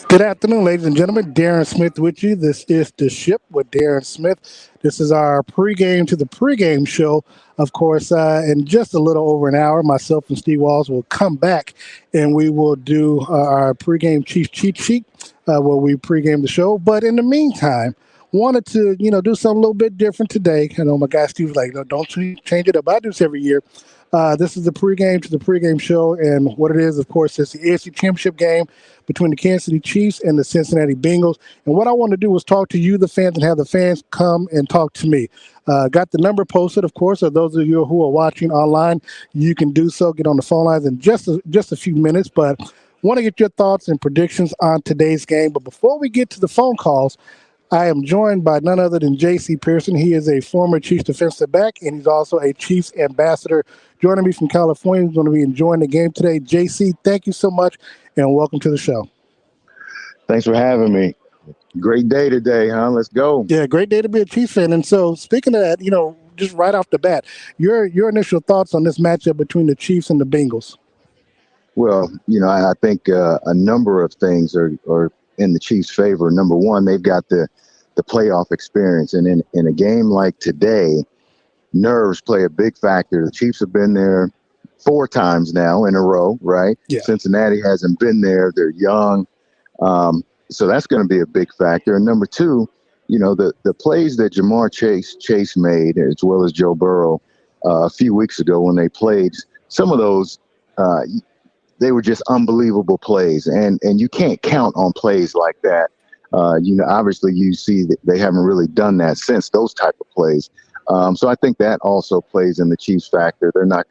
Good afternoon, ladies and gentlemen. Darren Smith with you. This is The Ship with Darren Smith. This is our pregame to the pregame show. Of course, in just a little over an hour, myself and Steve Walls will come back and we will do our pregame Chief cheat sheet where we pregame the show. But in the meantime, wanted to, do something a little bit different today. I know my guy Steve's like, no, don't change it up. I do this every year. This is the pregame to the pregame show, and what it is, of course, it's the AFC Championship game between the Kansas City Chiefs and the Cincinnati Bengals. And what I want to do is talk to you, the fans, and have the fans come and talk to me. Got the number posted, of course. So those of you who are watching online, you can do so. Get on the phone lines in just a few minutes, but want to get your thoughts and predictions on today's game. But before we get to the phone calls, I am joined by none other than J.C. Pearson. He is a former Chiefs defensive back, and he's also a Chiefs ambassador. Joining me from California, he's going to be enjoying the game today. J.C., thank you so much, and welcome to the show. Thanks for having me. Great day today, huh? Let's go. Yeah, great day to be a Chiefs fan. And so speaking of that, just right off the bat, your initial thoughts on this matchup between the Chiefs and the Bengals? Well, I think a number of things are in the Chiefs' favor. Number one, they've got the playoff experience. And in a game like today, nerves play a big factor. The Chiefs have been there 4 times now in a row, right? Yeah. Cincinnati hasn't been there. They're young. So that's going to be a big factor. And number two, the plays that Ja'Marr Chase made, as well as Joe Burrow, a few weeks ago when they played, some of those, they were just unbelievable plays. And you can't count on plays like that. Obviously you see that they haven't really done that since those type of plays. So I think that also plays in the Chiefs factor. They're not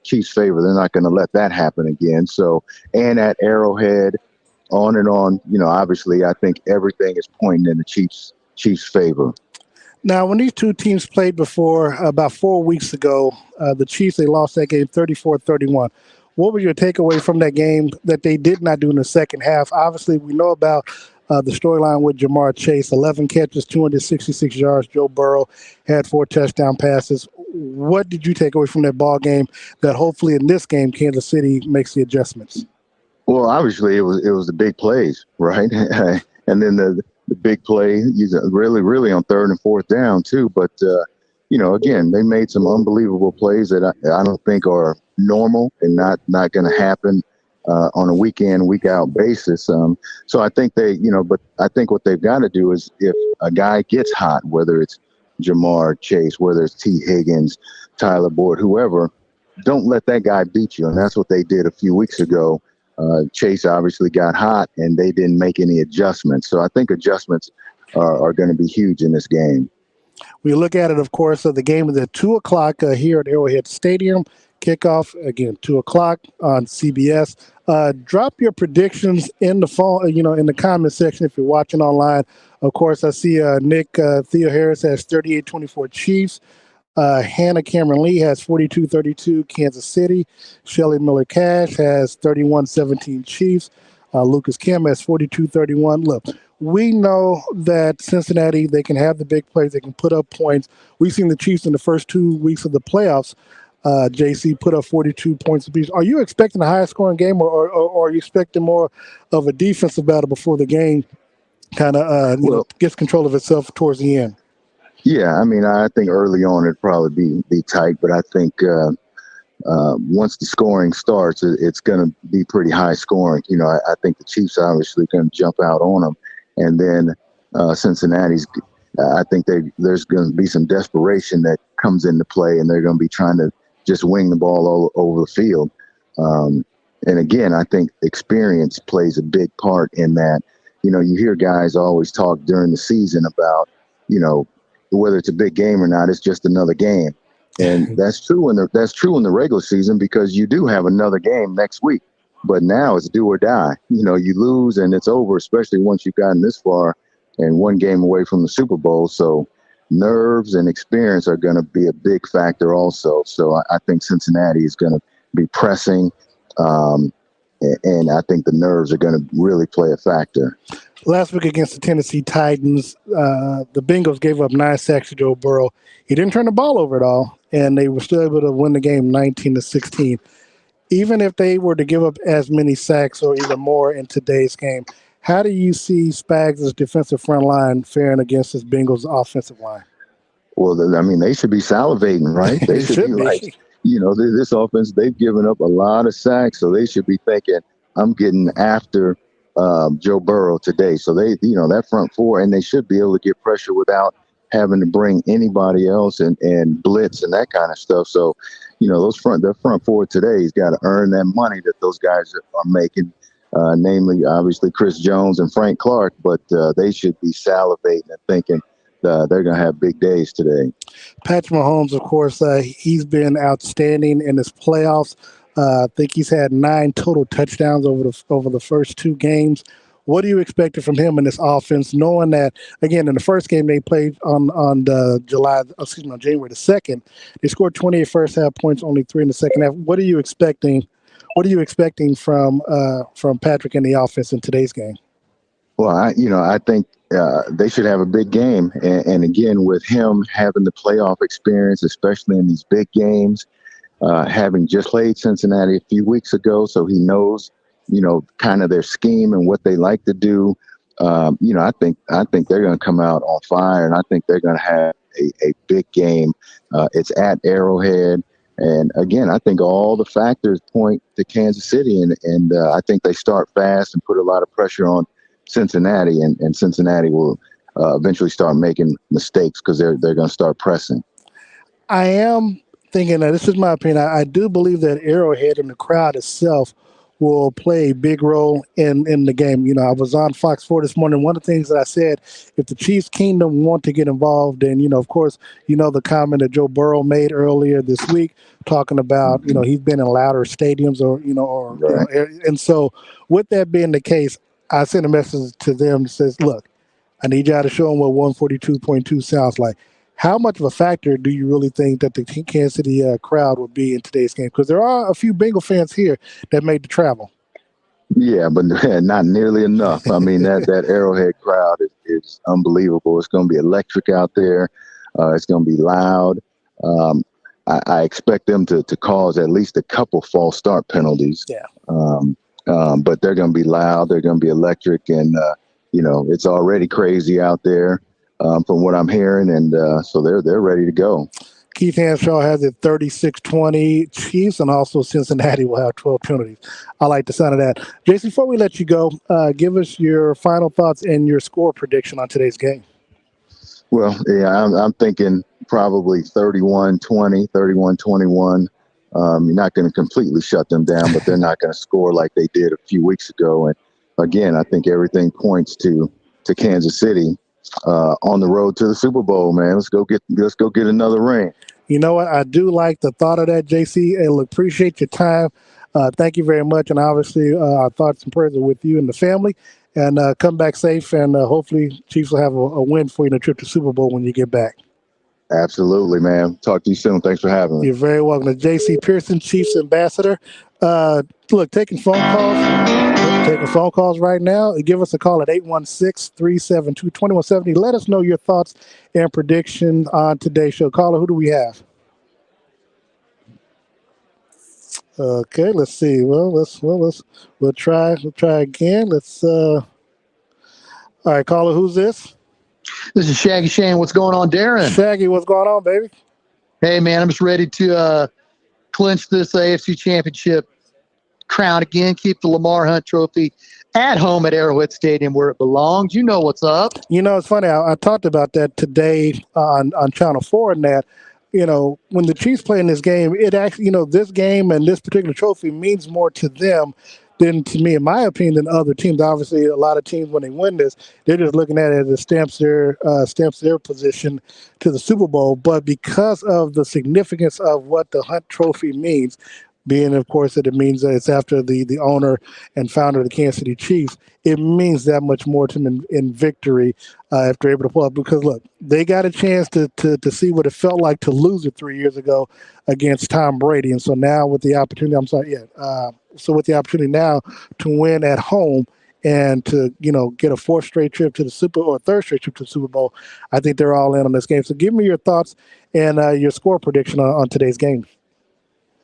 Chiefs favor. They're not going to let that happen again. So, and at Arrowhead, on and on, obviously I think everything is pointing in the Chiefs favor. Now, when these two teams played before, about 4 weeks ago, the Chiefs, they lost that game 34-31. What was your takeaway from that game that they did not do in the second half? Obviously, we know about the storyline with Ja'Marr Chase, 11 catches, 266 yards. Joe Burrow had 4 touchdown passes. What did you take away from that ball game that hopefully in this game, Kansas City makes the adjustments? Well, obviously it was the big plays, right? And then the big play, really on 3rd and 4th down too. But, again, they made some unbelievable plays that I don't think are normal and not going to happen on a week in, week out basis. So I think but I think what they've got to do is if a guy gets hot, whether it's Ja'Marr Chase, whether it's T. Higgins, Tyler Boyd, whoever, don't let that guy beat you. And that's what they did a few weeks ago. Chase obviously got hot and they didn't make any adjustments. So I think adjustments are going to be huge in this game. We look at it, of course, the game is at 2 o'clock here at Arrowhead Stadium. Kickoff, again, 2 o'clock on CBS. Drop your predictions in the phone, in the comment section if you're watching online. Of course, I see Nick Theo Harris has 38-24 Chiefs. Hannah Cameron Lee has 42-32 Kansas City. Shelly Miller Cash has 31-17 Chiefs. Lucas Kim has 42-31. Look, we know that Cincinnati, they can have the big plays. They can put up points. We've seen the Chiefs in the first 2 weeks of the playoffs, JC, put up 42 points apiece. Are you expecting a higher scoring game or are you expecting more of a defensive battle before the game kind of gets control of itself towards the end? Yeah, I mean, I think early on it'd probably be tight, but I think once the scoring starts, it's going to be pretty high scoring. I think the Chiefs obviously going to jump out on them. and then Cincinnati's. I think there's going to be some desperation that comes into play, and they're going to be trying to just wing the ball all over the field. And again, I think experience plays a big part in that. You know, you hear guys always talk during the season about, you know, whether it's a big game or not, it's just another game. And that's true in the regular season, because you do have another game next week. But now it's do or die. You know, you lose and it's over, especially once you've gotten this far and one game away from the Super Bowl. So nerves and experience are going to be a big factor also. So I think Cincinnati is going to be pressing. And I think the nerves are going to really play a factor. Last week against the Tennessee Titans, the Bengals gave up 9 sacks to Joe Burrow. He didn't turn the ball over at all, and they were still able to win the game 19-16. Even if they were to give up as many sacks or even more in today's game, how do you see Spags' defensive front line faring against this Bengals offensive line? Well, I mean, they should be salivating, right? They should be like, you know, this offense, they've given up a lot of sacks, so they should be thinking, I'm getting after Joe Burrow today. So they, you know, that front four, and they should be able to get pressure without having to bring anybody else and blitz and that kind of stuff. So, you know, their front four today has got to earn that money that those guys are making, namely, obviously, Chris Jones and Frank Clark, but they should be salivating and thinking, they're going to have big days today. Patrick Mahomes, of course, he's been outstanding in his playoffs. I think he's had 9 total touchdowns over the first 2 games. What are you expecting from him in this offense, knowing that, again, in the first game they played on January the 2nd, they scored 28 first half points, only 3 in the second half. What are you expecting? What are you expecting from Patrick in the offense in today's game? Well, I think they should have a big game. And again, with him having the playoff experience, especially in these big games, having just played Cincinnati a few weeks ago, so he knows, you know, kind of their scheme and what they like to do. You know, I think they're going to come out on fire, and I think they're going to have a big game. It's at Arrowhead. And again, I think all the factors point to Kansas City, and I think they start fast and put a lot of pressure on Cincinnati, and Cincinnati will eventually start making mistakes because they're going to start pressing. I am thinking that, this is my opinion, I do believe that Arrowhead and the crowd itself will play a big role in the game. You know, I was on Fox 4 this morning. One of the things that I said, if the Chiefs Kingdom want to get involved, and, you know, of course, you know, the comment that Joe Burrow made earlier this week, talking about, you know, he's been in louder stadiums and so with that being the case, I sent a message to them that says, look, I need y'all to show them what 142.2 sounds like. How much of a factor do you really think that the Kansas City crowd will be in today's game? Because there are a few Bengal fans here that made the travel. Yeah, but not nearly enough. I mean, that Arrowhead crowd is unbelievable. It's going to be electric out there. It's going to be loud. I expect them to cause at least a couple false start penalties. Yeah. But they're going to be loud. They're going to be electric. And, you know, it's already crazy out there from what I'm hearing. And so they're ready to go. Keith Hanshaw has it 36-20 Chiefs, and also Cincinnati will have 12 penalties. I like the sound of that. Jason, before we let you go, give us your final thoughts and your score prediction on today's game. Well, yeah, I'm thinking probably 31-20, 31-21. You're not going to completely shut them down, but they're not going to score like they did a few weeks ago. And again, I think everything points to Kansas City on the road to the Super Bowl, man. Let's go get another ring. You know what? I do like the thought of that, JC. And appreciate your time. Thank you very much. And obviously, our thoughts and prayers are with you and the family. And come back safe. And hopefully, Chiefs will have a win for you in the trip to Super Bowl when you get back. Absolutely, man. Talk to you soon. Thanks for having me. You're very welcome. J.C. Pearson, Chiefs ambassador. Look, taking phone calls right now. Give us a call at 816-372-2170. Let us know your thoughts and predictions on today's show. Caller, who do we have? Okay, let's see. We'll try again. All right, caller, who's this? This is Shaggy Shane. What's going on, Darren? Shaggy, what's going on, baby? Hey, man, I'm just ready to clinch this AFC Championship crown again, keep the Lamar Hunt Trophy at home at Arrowhead Stadium where it belongs. You know what's up. You know, it's funny. I talked about that today on Channel 4 and that, you know, when the Chiefs play in this game, it actually, you know, this game and this particular trophy means more to them than to me, in my opinion, than other teams. Obviously, a lot of teams, when they win this, they're just looking at it as it stamps their position to the Super Bowl. But because of the significance of what the Hunt Trophy means, being, of course, that it means that it's after the owner and founder of the Kansas City Chiefs, it means that much more to them in victory if they're able to pull up. Because, look, they got a chance to see what it felt like to lose it 3 years ago against Tom Brady. And so now with the opportunity, so with the opportunity now to win at home and to, you know, get a third straight trip to the Super Bowl, I think they're all in on this game. So give me your thoughts and your score prediction on today's game.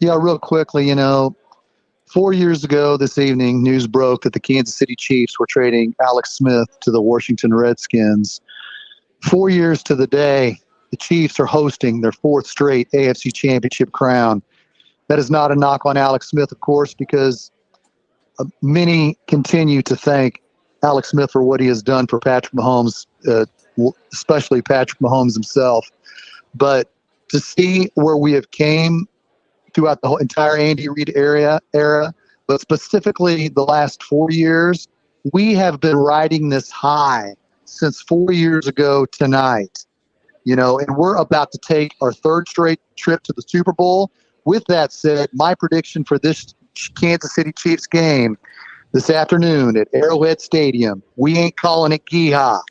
Yeah, real quickly, 4 years ago this evening, news broke that the Kansas City Chiefs were trading Alex Smith to the Washington Redskins. 4 years to the day, the Chiefs are hosting their fourth straight AFC Championship crown. That is not a knock on Alex Smith, of course, because many continue to thank Alex Smith for what he has done for Patrick Mahomes, especially Patrick Mahomes himself. But to see where we have came throughout the whole entire Andy Reid era, but specifically the last 4 years, we have been riding this high since 4 years ago tonight, and we're about to take our third straight trip to the Super Bowl. With that said, my prediction for this Kansas City Chiefs game this afternoon at Arrowhead Stadium, we ain't calling it Yeehaw.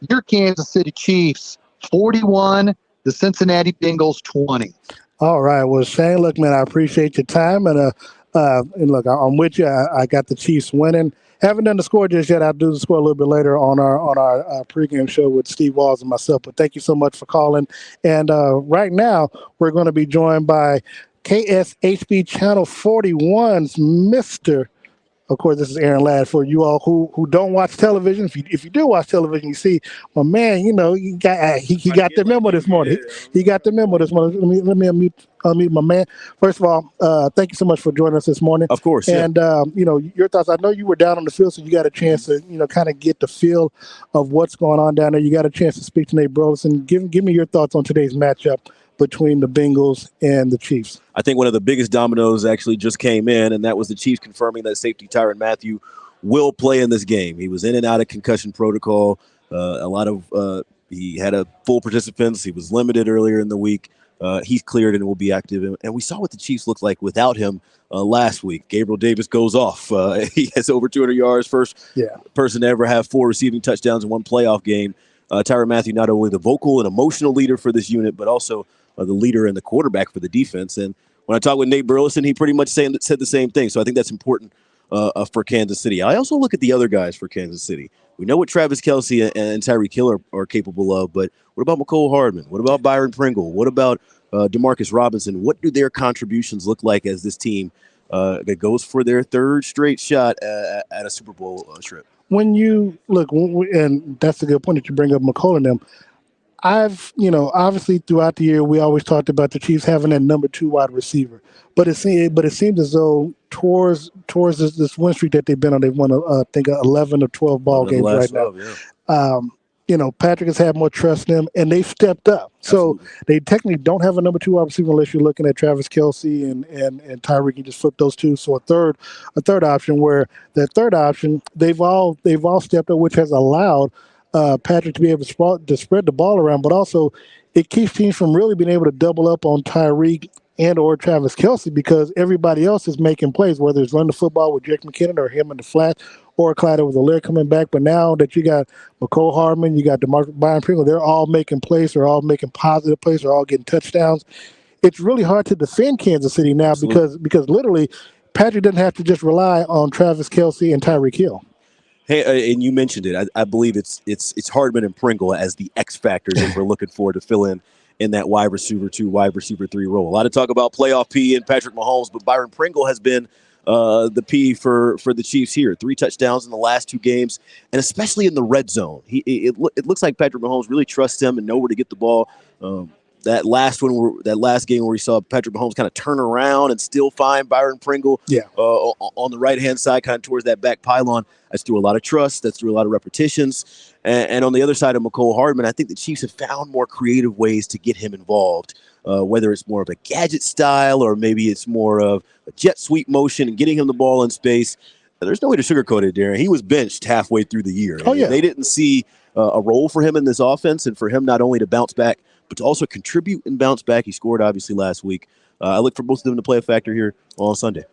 Your Kansas City Chiefs 41, the Cincinnati Bengals 20. All right. Well, Shane, look, man, I appreciate your time. And look, I'm with you. I got the Chiefs winning. Haven't done the score just yet. I'll do the score a little bit later on our pregame show with Steve Walls and myself. But thank you so much for calling. And right now, we're going to be joined by KSHB Channel 41's Mr. Of course, this is Aaron Ladd. For you all who don't watch television, if you do watch television, you see, well, man, he got the memo this morning. He got the memo this morning. Let me unmute my man. First of all, thank you so much for joining us this morning. Of course. And your thoughts. I know you were down on the field, so you got a chance to kind of get the feel of what's going on down there. You got a chance to speak to Nate Burleson. Give me your thoughts on today's matchup between the Bengals and the Chiefs. I think one of the biggest dominoes actually just came in, and that was the Chiefs confirming that safety Tyrann Mathieu will play in this game. He was in and out of concussion protocol. He had a full participants. He was limited earlier in the week. He's cleared and will be active. And we saw what the Chiefs looked like without him last week. Gabriel Davis goes off. He has over 200 yards, first person to ever have 4 receiving touchdowns in one playoff game. Tyrann Mathieu, not only the vocal and emotional leader for this unit, but also the leader and the quarterback for the defense. And when I talked with Nate Burleson, he pretty much said the same thing. So I think that's important for Kansas City. I also look at the other guys for Kansas City. We know what Travis Kelce and Tyreek Hill are capable of, but what about Mecole Hardman? What about Byron Pringle? What about Demarcus Robinson? What do their contributions look like as this team that goes for their third straight shot at a Super Bowl trip? When you look, and that's a good point that you bring up Mecole and them. Obviously throughout the year, we always talked about the Chiefs having that number 2 wide receiver. But it seems as though towards this win streak that they've been on, they've won, I think, 11 or 12 ball games right now. Patrick has had more trust in them, and they've stepped up. Absolutely. So they technically don't have a number 2 wide receiver unless you're looking at Travis Kelce and Tyreek. You just flip those two. So a third option, where that third option, they've all stepped up, which has allowed Patrick to be able to spread the ball around, but also it keeps teams from really being able to double up on Tyreek and or Travis Kelce, because everybody else is making plays, whether it's run the football with Jake McKinnon or him in the flat or Clyde Edwards-Helaire coming back. But now that you got Mecole Hardman, you got Byron Pringle, they're all making plays, they're all making positive plays, they're all getting touchdowns. It's really hard to defend Kansas City now because literally Patrick doesn't have to just rely on Travis Kelce and Tyreek Hill. Hey, and you mentioned it. I believe it's Hardman and Pringle as the X factors that we're looking for to fill in that wide receiver 2, wide receiver 3 role. A lot of talk about playoff P and Patrick Mahomes, but Byron Pringle has been the P for the Chiefs here. 3 touchdowns in the last 2 games, and especially in the red zone. It looks like Patrick Mahomes really trusts him and know where to get the ball. that last game where we saw Patrick Mahomes kind of turn around and still find Byron Pringle on the right-hand side, kind of towards that back pylon. That's through a lot of trust. That's through a lot of repetitions. And on the other side of Mecole Hardman, I think the Chiefs have found more creative ways to get him involved, whether it's more of a gadget style or maybe it's more of a jet sweep motion and getting him the ball in space. There's no way to sugarcoat it, Darren. He was benched halfway through the year. Oh, yeah. They didn't see a role for him in this offense, and for him not only to bounce back, but to also contribute and bounce back. He scored, obviously, last week. I look for both of them to play a factor here on Sunday.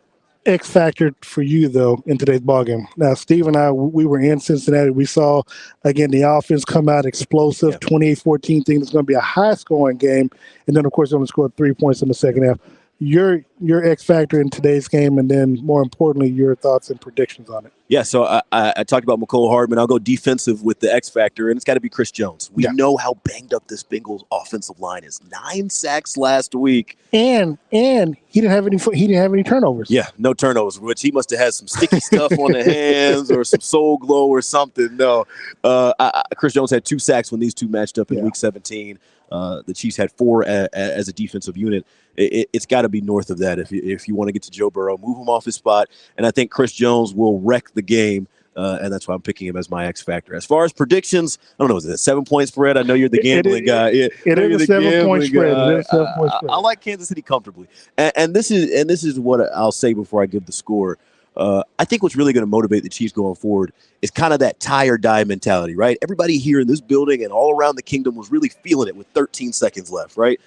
X factor for you, though, in today's ballgame. Now, Steve and I, we were in Cincinnati. We saw, again, the offense come out explosive, 28-14 thing. It's going to be a high-scoring game. And then, of course, they only scored 3 points in the second half. Your X factor in today's game, and then, more importantly, your thoughts and predictions on it. Yeah, so I talked about Mecole Hardman. I'll go defensive with the X factor, and it's got to be Chris Jones. We know how banged up this Bengals offensive line is. 9 sacks last week, and he didn't have any turnovers. Yeah, no turnovers, which he must have had some sticky stuff on the hands or some soul glow or something. No, Chris Jones had 2 sacks when these two matched up in Week 17. The Chiefs had 4 as a defensive unit. It's got to be north of that if you want to get to Joe Burrow, move him off his spot, and I think Chris Jones will wreck the game, and that's why I'm picking him as my X factor. As far as predictions, I don't know, is it a 7-point spread? I know you're the gambling guy. It is a 7-point spread. I like Kansas City comfortably, and this is what I'll say before I give the score. I think what's really going to motivate the Chiefs going forward is kind of that tie or die mentality, right? Everybody here in this building and all around the kingdom was really feeling it with 13 seconds left, right?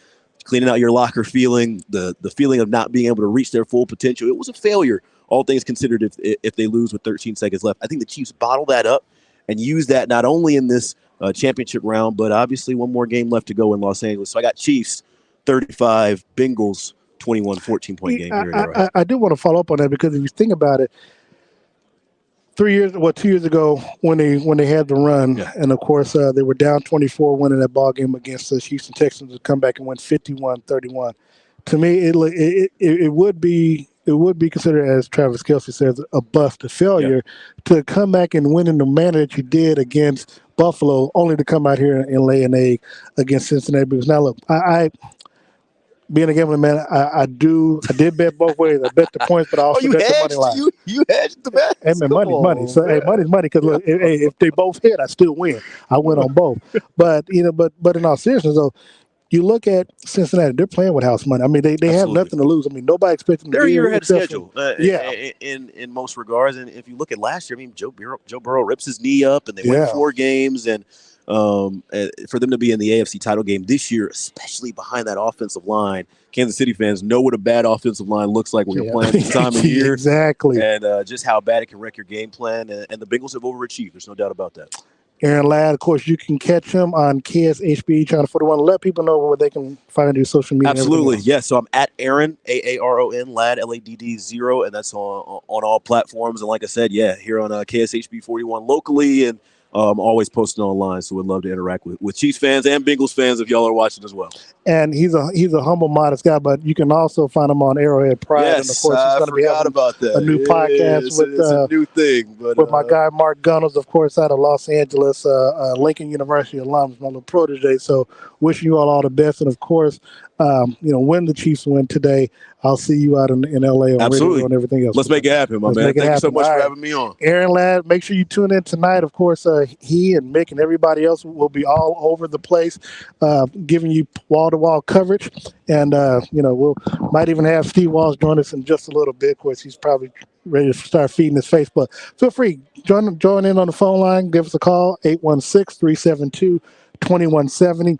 Cleaning out your locker feeling, the feeling of not being able to reach their full potential. It was a failure, all things considered, if they lose with 13 seconds left. I think the Chiefs bottle that up and use that not only in this championship round, but obviously one more game left to go in Los Angeles. So I got Chiefs 35, Bengals 21, 14-point game here. I do want to follow up on that because if you think about it, 2 years ago when they had the run, and of course they were down 24, winning that ball game against the Houston Texans to come back and win 51-31. To me, it would be considered, as Travis Kelce says, a bust, a failure to come back and win in the manner that you did against Buffalo, only to come out here and lay an egg against Cincinnati. Because now look, I being a gambling man, I did bet both ways. I bet the points, but I also bet the money line. You hedged the bet. Hey, man, money. So money's money. Because look, if they both hit, I still win. I win on both. But but in all seriousness, though, you look at Cincinnati; they're playing with house money. I mean, they have nothing to lose. I mean, nobody expects them to be. They're a year ahead of schedule. In most regards, and if you look at last year, I mean, Joe Burrow rips his knee up, and they win 4 games, and for them to be in the AFC title game this year, especially behind that offensive line, Kansas City fans know what a bad offensive line looks like when you're playing this time of year. Exactly. And just how bad it can wreck your game plan. And the Bengals have overachieved. There's no doubt about that. Aaron Ladd, of course, you can catch him on KSHB Channel 41. Let people know where they can find your social media. Absolutely. Yes. So I'm at Aaron, AARON, Ladd, LADD 0, and that's on all platforms. And like I said, here on KSHB 41 locally, and always posting online, so we'd love to interact with Chiefs fans and Bengals fans if y'all are watching as well. And he's a humble, modest guy, but you can also find him on Arrowhead Pride. Yes, and of course, he's going to be having about that. a new podcast it's a new thing. But, with my guy Mark Gunnels, of course, out of Los Angeles, Lincoln University alum, my little protege. So wishing you all the best, and of course, when the Chiefs win today, I'll see you out in LA on radio and everything else. Let's make it happen, my man. Thank you so much for having me on. Aaron Ladd, make sure you tune in tonight. Of course, he and Mick and everybody else will be all over the place, giving you wall-to-wall coverage. And, we'll might even have Steve Walls join us in just a little bit. Of course, he's probably ready to start feeding his face. But feel free, join in on the phone line. Give us a call, 816-372-2170.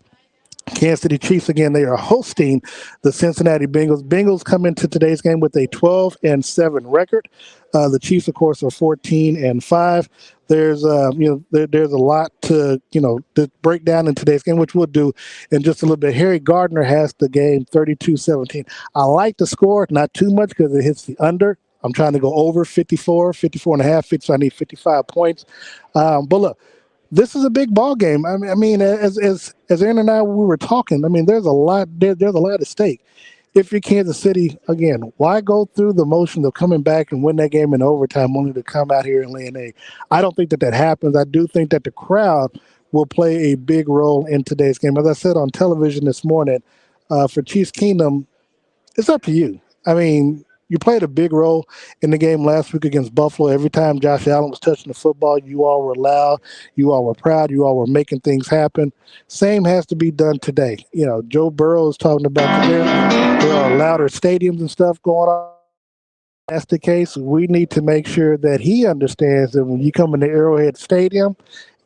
Kansas City Chiefs, again, they are hosting the Cincinnati Bengals. Bengals come into today's game with a 12-7 record. The Chiefs, of course, are 14-5. There's there's a lot to break down in today's game, which we'll do in just a little bit. Harry Gardner has the game 32-17. I like the score, not too much because it hits the under. I'm trying to go over 54 and a half, so I need 55 points. But look, this is a big ball game. I mean, as Aaron and I we were talking, I mean, there's a lot at stake. If you're Kansas City, again, why go through the motion of coming back and win that game in overtime only to come out here and lay an egg? I don't think that happens. I do think that the crowd will play a big role in today's game. As I said on television this morning, for Chiefs Kingdom, it's up to you. I mean, you played a big role in the game last week against Buffalo. Every time Josh Allen was touching the football, you all were loud, you all were proud, you all were making things happen. Same has to be done today. You know, Joe Burrow is talking about there are louder stadiums and stuff going on. That's the case. We need to make sure that he understands that when you come into Arrowhead Stadium,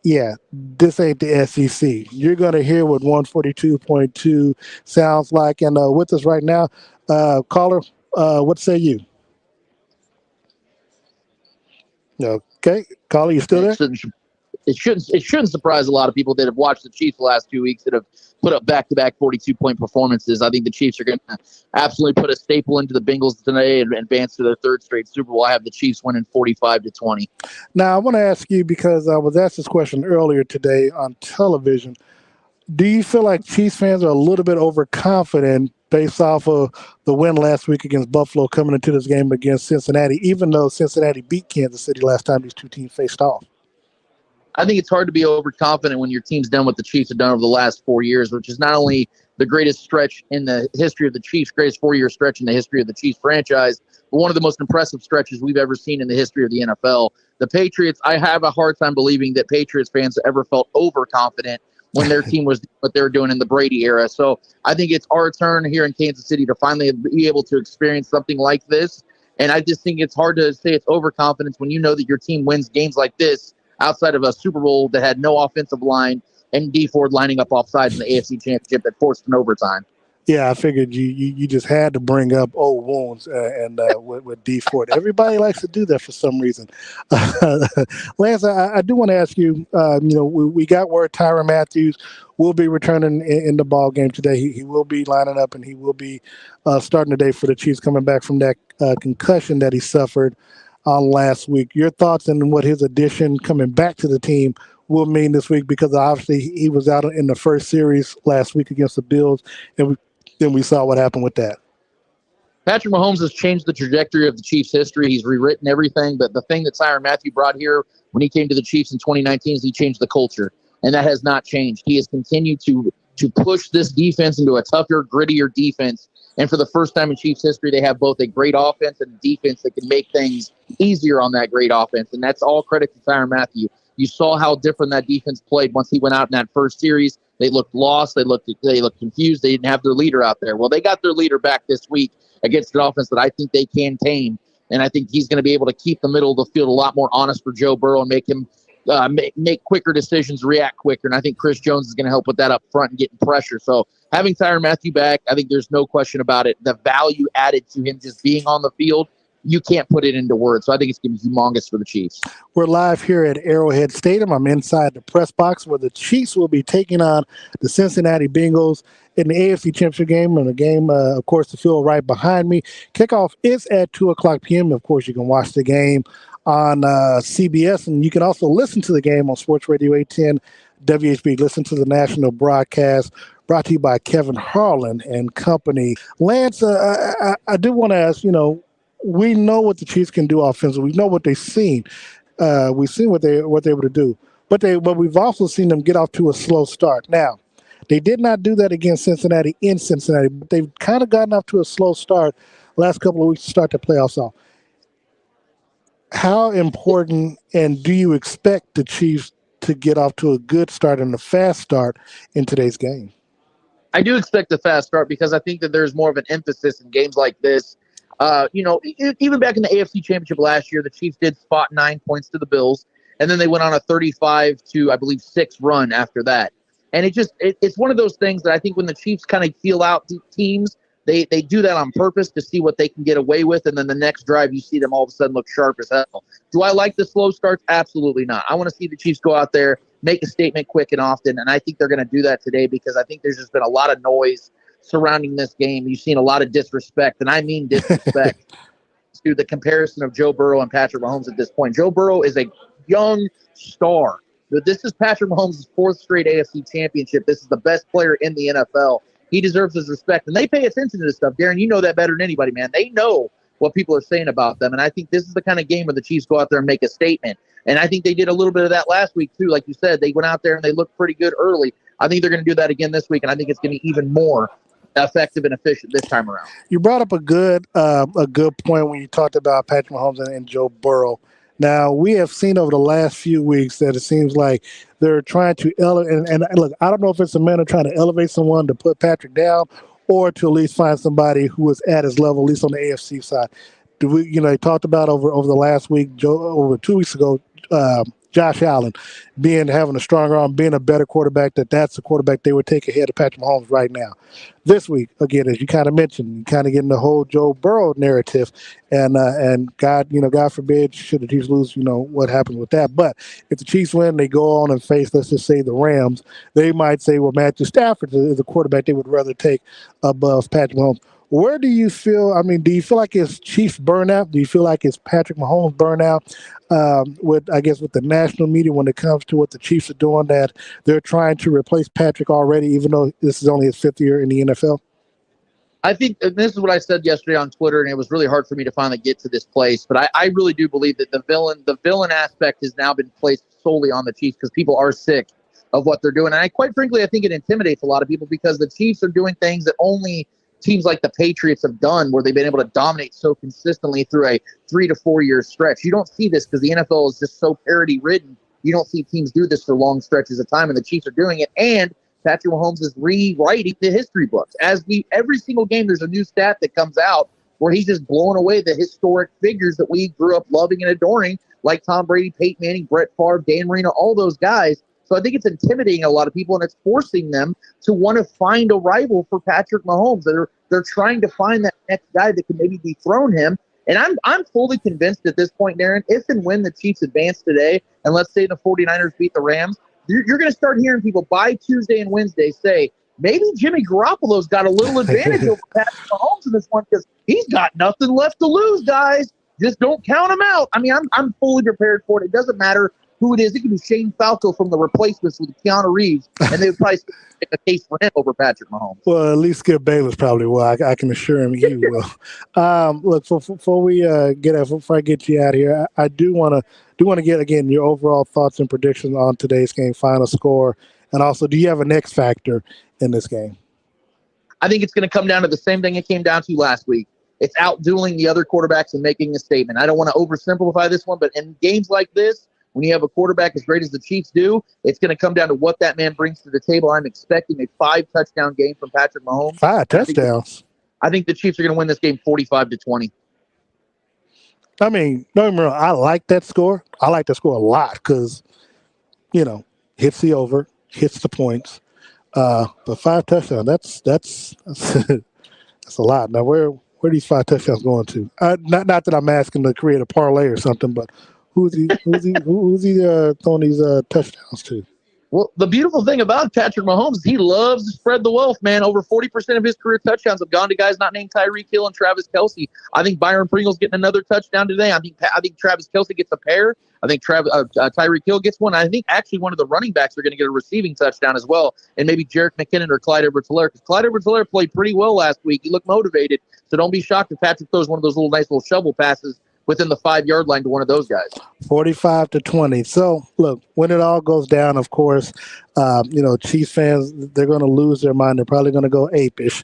yeah, this ain't the SEC. You're going to hear what 142.2 sounds like. And with us right now, caller, what say you? Okay, caller, you still there? It shouldn't surprise a lot of people that have watched the Chiefs the last 2 weeks that have put up back-to-back 42-point performances. I think the Chiefs are going to absolutely put a staple into the Bengals today and advance to their third straight Super Bowl. I have the Chiefs winning 45-20. Now, I want to ask you, because I was asked this question earlier today on television. Do you feel like Chiefs fans are a little bit overconfident based off of the win last week against Buffalo, coming into this game against Cincinnati, even though Cincinnati beat Kansas City last time these two teams faced off? I think it's hard to be overconfident when your team's done what the Chiefs have done over the last 4 years, which is not only the greatest stretch in the history of the Chiefs, greatest 4-year stretch in the history of the Chiefs franchise, but one of the most impressive stretches we've ever seen in the history of the NFL. The Patriots, I have a hard time believing that Patriots fans ever felt overconfident when their team was what they were doing in the Brady era. So I think it's our turn here in Kansas City to finally be able to experience something like this. And I just think it's hard to say it's overconfidence when you know that your team wins games like this outside of a Super Bowl that had no offensive line and D Ford lining up offsides in the AFC Championship that forced an overtime. Yeah, I figured you just had to bring up old wounds with D Ford. Everybody likes to do that for some reason. Lance, I do want to ask you. We got word Tyrann Mathieu will be returning in the ball game today. He will be lining up and he will be starting today for the Chiefs, coming back from that concussion that he suffered last week. Your thoughts on what his addition coming back to the team will mean this week, because obviously he was out in the first series last week against the Bills, and then we saw what happened with that. Patrick Mahomes has changed the trajectory of the Chiefs' history. He's rewritten everything, but the thing that Tyrann Mathieu brought here when he came to the Chiefs in 2019 is he changed the culture, and that has not changed. He has continued to push this defense into a tougher, grittier defense, and for the first time in Chiefs history, they have both a great offense and a defense that can make things easier on that great offense, and that's all credit to Tyrann Mathieu. You saw how different that defense played once he went out in that first series. They looked lost. They looked confused. They didn't have their leader out there. Well, they got their leader back this week against an offense that I think they can tame, and I think he's going to be able to keep the middle of the field a lot more honest for Joe Burrow and make him make quicker decisions, react quicker. And I think Chris Jones is going to help with that up front and getting pressure. So having Tyrann Mathieu back, I think there's no question about it. The value added to him just being on the field, you can't put it into words. So I think it's going to be humongous for the Chiefs. We're live here at Arrowhead Stadium. I'm inside the press box where the Chiefs will be taking on the Cincinnati Bengals in the AFC Championship game. And the game, of course, the field right behind me. Kickoff is at 2 o'clock p.m. Of course, you can watch the game on CBS, and you can also listen to the game on Sports Radio 810 WHB. Listen to the national broadcast brought to you by Kevin Harlan and company. Lance, I do want to ask, we know what the Chiefs can do offensively. We know what they've seen. We've seen what they're able to do. But we've also seen them get off to a slow start. Now, they did not do that against Cincinnati in Cincinnati, but they've kind of gotten off to a slow start last couple of weeks to start the playoffs off. How important, and do you expect the Chiefs to get off to a good start and a fast start in today's game? I do expect a fast start because I think that there's more of an emphasis in games like this. Even back in the AFC Championship last year, the Chiefs did spot 9 points to the Bills, and then they went on a 35-6 run after that. And it's one of those things that I think when the Chiefs kind of feel out teams, they do that on purpose to see what they can get away with, and then the next drive you see them all of a sudden look sharp as hell. Do I like the slow starts? Absolutely not. I want to see the Chiefs go out there, make a statement quick and often, and I think they're going to do that today because I think there's just been a lot of noise surrounding this game. You've seen a lot of disrespect, and I mean disrespect, to the comparison of Joe Burrow and Patrick Mahomes at this point. Joe Burrow is a young star. This is Patrick Mahomes' fourth straight AFC championship. This is the best player in the NFL. He deserves his respect, and they pay attention to this stuff. Darren, you know that better than anybody, man. They know what people are saying about them, and I think this is the kind of game where the Chiefs go out there and make a statement. And I think they did a little bit of that last week too. Like you said, they went out there and they looked pretty good early. I think they're going to do that again this week, and I think it's going to be even more effective and efficient this time around. You brought up a good point when you talked about Patrick Mahomes and Joe Burrow. Now, we have seen over the last few weeks that it seems like they're trying to elevate. And look, I don't know if it's a matter of trying to elevate someone to put Patrick down or to at least find somebody who is at his level, at least on the AFC side. They talked about over the last week, over 2 weeks ago, Josh Allen having a stronger arm, being a better quarterback, that's the quarterback they would take ahead of Patrick Mahomes right now. This week, again, as you kind of mentioned, you kind of getting the whole Joe Burrow narrative, and God forbid, should the Chiefs lose, what happens with that. But if the Chiefs win, they go on and face, let's just say, the Rams. They might say, well, Matthew Stafford is a quarterback they would rather take above Patrick Mahomes. Where do you feel? Do you feel like it's Chiefs burnout? Do you feel like it's Patrick Mahomes burnout with the national media when it comes to what the Chiefs are doing, that they're trying to replace Patrick already, even though this is only his 5th year in the NFL? I think, and this is what I said yesterday on Twitter, and it was really hard for me to finally get to this place, but I really do believe that the villain aspect has now been placed solely on the Chiefs because people are sick of what they're doing. And quite frankly, I think it intimidates a lot of people because the Chiefs are doing things that only teams like the Patriots have done, where they've been able to dominate so consistently through a 3 to 4 year stretch. You don't see this because the NFL is just so parity ridden. You don't see teams do this for long stretches of time, and the Chiefs are doing it. And Patrick Mahomes is rewriting the history books. Every single game, there's a new stat that comes out where he's just blowing away the historic figures that we grew up loving and adoring, like Tom Brady, Peyton Manning, Brett Favre, Dan Marino, all those guys. So I think it's intimidating a lot of people, and it's forcing them to want to find a rival for Patrick Mahomes. They're trying to find that next guy that can maybe dethrone him. And I'm fully convinced at this point, Darren, if and when the Chiefs advance today, and let's say the 49ers beat the Rams, you're going to start hearing people by Tuesday and Wednesday say, maybe Jimmy Garoppolo's got a little advantage over Patrick Mahomes in this one because he's got nothing left to lose, guys. Just don't count him out. I'm fully prepared for it. It doesn't matter who it is. It could be Shane Falco from The Replacements with Keanu Reeves, and they would probably take a case for him over Patrick Mahomes. Well, at least Skip Bayless probably will. I can assure him he will. Look, before I get you out here, I do want to get again your overall thoughts and predictions on today's game, final score, and also, do you have an X factor in this game? I think it's going to come down to the same thing it came down to last week. It's outdueling the other quarterbacks and making a statement. I don't want to oversimplify this one, but in games like this, when you have a quarterback as great as the Chiefs do, it's going to come down to what that man brings to the table. I'm expecting a 5-touchdown game from Patrick Mahomes. 5 touchdowns. I think the Chiefs are going to win this game 45-20. Don't get me wrong, I like that score. I like that score a lot because, hits the over, hits the points. But 5 touchdowns, that's a lot. Now, where are these 5 touchdowns going to? Not that I'm asking to create a parlay or something, but who's he throwing these touchdowns to? Well, the beautiful thing about Patrick Mahomes is he loves to spread the wealth, man. Over 40% of his career touchdowns have gone to guys not named Tyreek Hill and Travis Kelce. I think Byron Pringle's getting another touchdown today. I think Travis Kelce gets a pair. I think Tyreek Hill gets one. I think actually one of the running backs are going to get a receiving touchdown as well, and maybe Jerick McKinnon or Clyde Edwards-Helaire, because Clyde Edwards-Helaire played pretty well last week. He looked motivated, so don't be shocked if Patrick throws one of those nice little shovel passes within the 5-yard line to one of those guys. 45-20. So, look, when it all goes down, of course, Chiefs fans, they're going to lose their mind. They're probably going to go apish.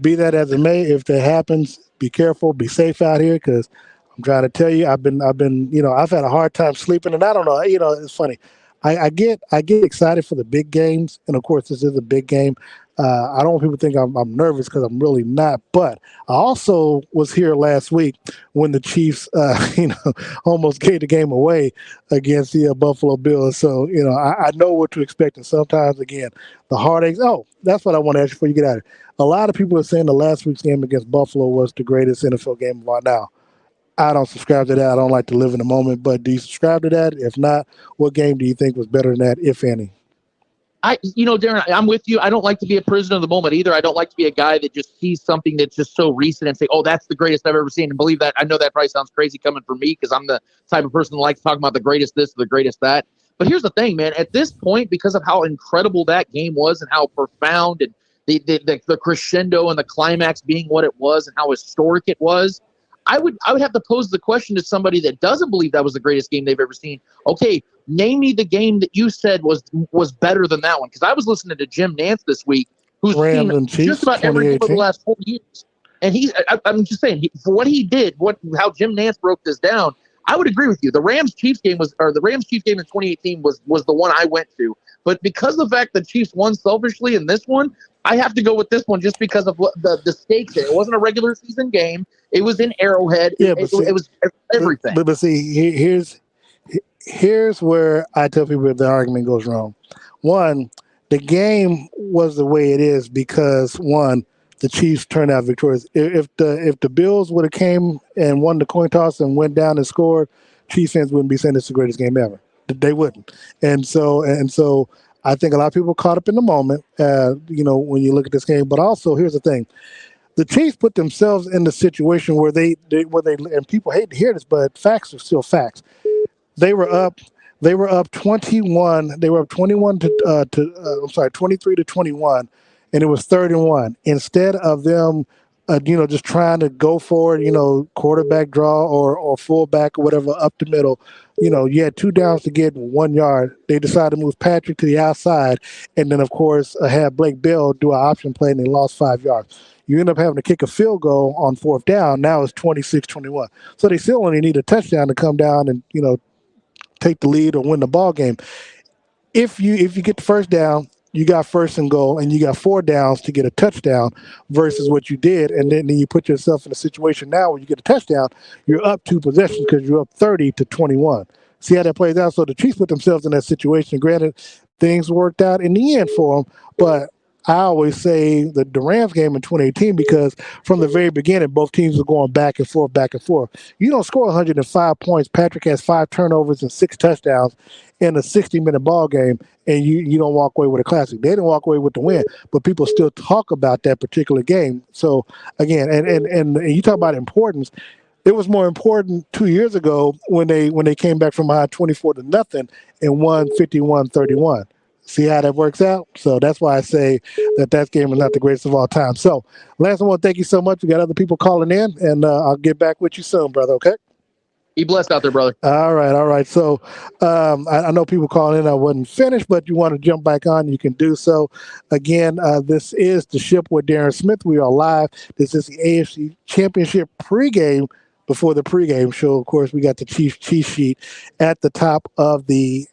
Be that as it may, if that happens, be careful, be safe out here, because I'm trying to tell you, I've had a hard time sleeping, and I don't know, it's funny. I get excited for the big games, and of course, this is a big game. I don't want people to think I'm nervous because I'm really not. But I also was here last week when the Chiefs, almost gave the game away against the Buffalo Bills. So, I know what to expect. And sometimes, again, the heartaches. Oh, that's what I want to ask you before you get out of here. A lot of people are saying the last week's game against Buffalo was the greatest NFL game of all now. I don't subscribe to that. I don't like to live in the moment. But do you subscribe to that? If not, what game do you think was better than that, if any? Darren, I'm with you. I don't like to be a prisoner of the moment either. I don't like to be a guy that just sees something that's just so recent and say, oh, that's the greatest I've ever seen, and believe that. I know that probably sounds crazy coming from me because I'm the type of person that likes talking about the greatest this or the greatest that. But here's the thing, man. At this point, because of how incredible that game was and how profound and the crescendo and the climax being what it was and how historic it was, I would have to pose the question to somebody that doesn't believe that was the greatest game they've ever seen. Okay, name me the game that you said was better than that one. Because I was listening to Jim Nance this week, who's Rams seen and Chiefs, just about every game of the 2018. last 4 years. And I'm just saying, for what he did, how Jim Nance broke this down, I would agree with you. The Rams-Chiefs game in 2018 was the one I went to. But because of the fact that Chiefs won selfishly in this one, I have to go with this one just because of the stakes. It wasn't a regular season game. It was in Arrowhead. Yeah, it was everything. But see, here's where I tell people the argument goes wrong. One, the game was the way it is because one, the Chiefs turned out victorious. If the Bills would have came and won the coin toss and went down and scored, Chiefs fans wouldn't be saying it's the greatest game ever. They wouldn't. And so I think a lot of people caught up in the moment, when you look at this game. But also, here's the thing. The Chiefs put themselves in the situation where they and people hate to hear this, but facts are still facts. They were up 21. They were up 23 to 21, and it was 3rd and 1. Instead of them, just trying to go for it, quarterback draw or fullback or whatever up the middle. You had 2 downs to get 1 yard. They decided to move Patrick to the outside, and then of course have Blake Bell do an option play, and they lost 5 yards. You end up having to kick a field goal on 4th down. Now it's 26-21. So they still only need a touchdown to come down and take the lead or win the ball game. If you get the first down, you got 1st and goal, and you got 4 downs to get a touchdown versus what you did, and then you put yourself in a situation now where you get a touchdown, you're up 2 possessions because you're up 30-21. See how that plays out? So the Chiefs put themselves in that situation. Granted, things worked out in the end for them, but I always say the Rams game in 2018 because from the very beginning, both teams were going back and forth, back and forth. You don't score 105 points. Patrick has 5 turnovers and 6 touchdowns in a 60-minute ball game, and you don't walk away with a classic. They didn't walk away with the win, but people still talk about that particular game. So, again, and you talk about importance. It was more important 2 years ago when they came back from behind 24-0 and won 51-31. See how that works out? So that's why I say that game is not the greatest of all time. So, Lance, I want to thank you so much. We got other people calling in, and I'll get back with you soon, brother, okay? Be blessed out there, brother. All right. So I know people calling in. I wasn't finished, but you want to jump back on, you can do so. Again, this is The Ship with Darren Smith. We are live. This is the AFC Championship pregame. Before the pregame show, of course, we got the Chiefs cheat sheet at the top of I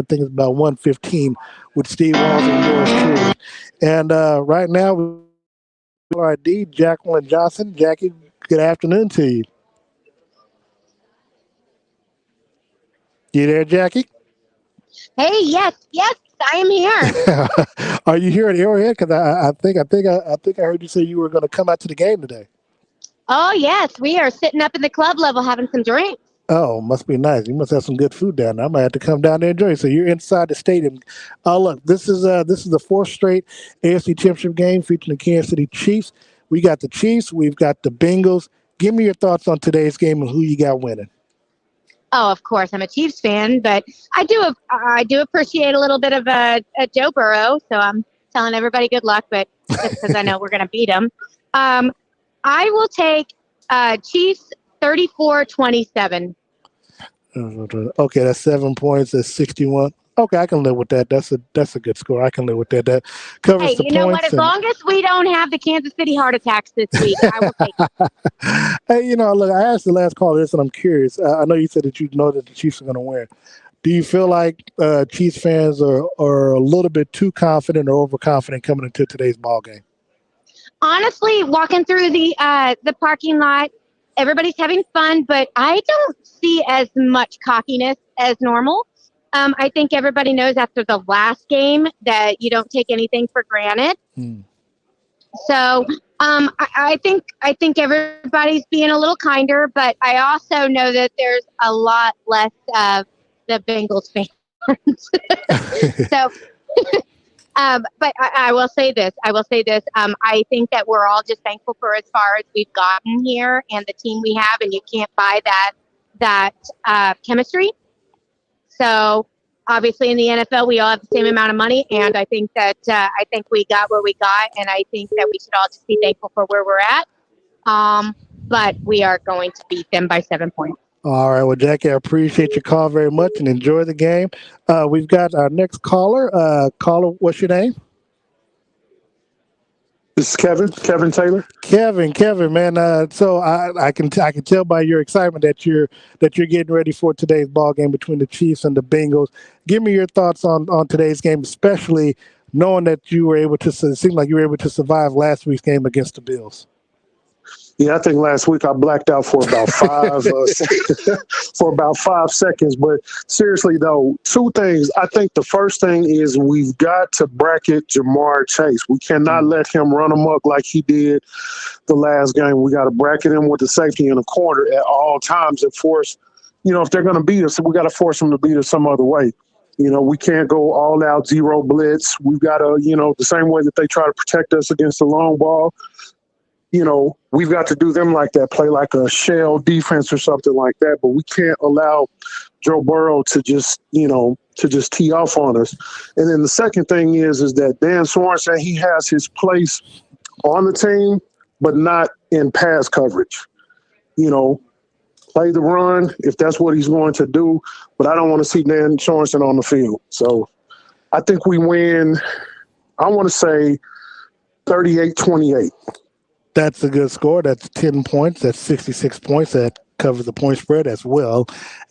think it's about 115 with Steve Walls and yours truly. And right now, we have our D, Jacqueline Johnson. Jackie, good afternoon to you. You there, Jackie? Hey, yes, I am here. Are you here at Arrowhead? Because I think I heard you say you were going to come out to the game today. Oh, yes, we are sitting up in the club level having some drinks. Oh, must be nice. You must have some good food down there. I might have to come down there and enjoy it. So you're inside the stadium. Look, this is the 4th straight AFC Championship game featuring the Kansas City Chiefs. We got the Chiefs. We've got the Bengals. Give me your thoughts on today's game and who you got winning. Oh, of course, I'm a Chiefs fan, but I do appreciate a little bit of a Joe Burrow. So I'm telling everybody good luck, but just because I know we're going to beat him. I will take Chiefs 34-27. Okay, that's 7 points. That's 61. Okay, I can live with that. That's a good score. I can live with that. That covers the points. Hey, you know what? As long as we don't have the Kansas City heart attacks this week, I will take it. Hey, look, I asked the last caller this, and I'm curious. I know you said that you know that the Chiefs are going to win. Do you feel like Chiefs fans are a little bit too confident or overconfident coming into today's ball game? Honestly, walking through the parking lot, everybody's having fun, but I don't see as much cockiness as normal. I think everybody knows after the last game that you don't take anything for granted. So I think everybody's being a little kinder, but I also know that there's a lot less of the Bengals fans. So. But I will say this. I think that we're all just thankful for as far as we've gotten here and the team we have, and you can't buy that chemistry. So obviously in the NFL, we all have the same amount of money, and I think that I think we got what we got, and I think that we should all just be thankful for where we're at. but we are going to beat them by 7 points. All right. Well, Jackie, I appreciate your call very much and enjoy the game. We've got our next caller. Caller, what's your name? This is Kevin Taylor. Kevin, man. So I can tell by your excitement that you're getting ready for today's ball game between the Chiefs and the Bengals. Give me your thoughts on today's game, especially knowing that you were able to. It seemed like you were able to survive last week's game against the Bills. Yeah, I think last week I blacked out for about 5 seconds. But seriously, though, 2 things. I think the first thing is we've got to bracket Ja'Marr Chase. We cannot let him run amok like he did the last game. We got to bracket him with the safety in the corner at all times and force, if they're going to beat us, we got to force them to beat us some other way. We can't go all out zero blitz. We've got to, the same way that they try to protect us against the long ball. We've got to do them like that, play like a shell defense or something like that. But we can't allow Joe Burrow to just tee off on us. And then the second thing is that Dan Sorensen, he has his place on the team, but not in pass coverage. Play the run if that's what he's going to do. But I don't want to see Dan Sorensen on the field. So I think we win, I want to say 38-28. That's a good score. That's 10 points. That's 66 points. That covers the point spread as well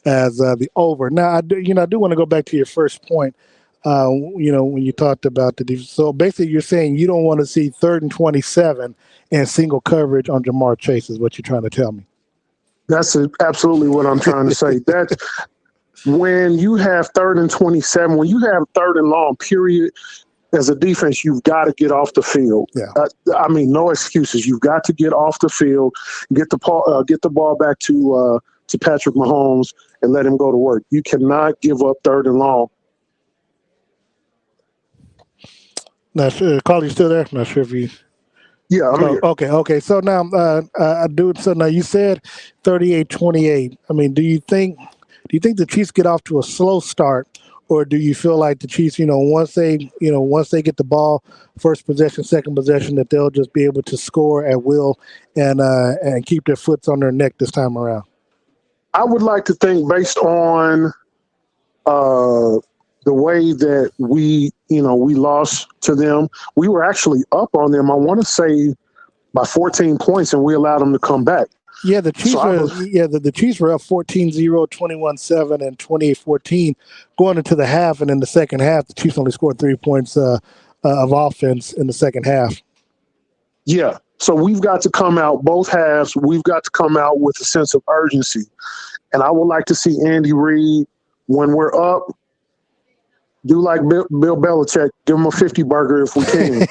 as the over. Now, I do want to go back to your first point. When you talked about the defense. So basically, you're saying you don't want to see 3rd and 27 and single coverage on Ja'Marr Chase is what you're trying to tell me. That's absolutely what I'm trying to say. That's when you have 3rd and 27, when you have 3rd and long, period. As a defense, you've got to get off the field. Yeah. No excuses. You've got to get off the field, get the ball back to Patrick Mahomes, and let him go to work. You cannot give up 3rd and long. Not sure. Carl, you still there? Not sure if you. Yeah, I'm here. Okay. So now, So now you said 38-28. I mean, do you think the Chiefs get off to a slow start? Or do you feel like the Chiefs, once they get the ball, first possession, second possession, that they'll just be able to score at will and keep their foots on their neck this time around? I would like to think, based on the way that we lost to them, we were actually up on them. I want to say by 14 points, and we allowed them to come back. Yeah, the Chiefs the Chiefs were up 14-0, 21-7, and 28-14 going into the half, and in the second half, the Chiefs only scored 3 points of offense in the second half. Yeah, so we've got to come out both halves. We've got to come out with a sense of urgency, and I would like to see Andy Reid, when we're up, do like Bill Belichick, give him a 50 burger if we can.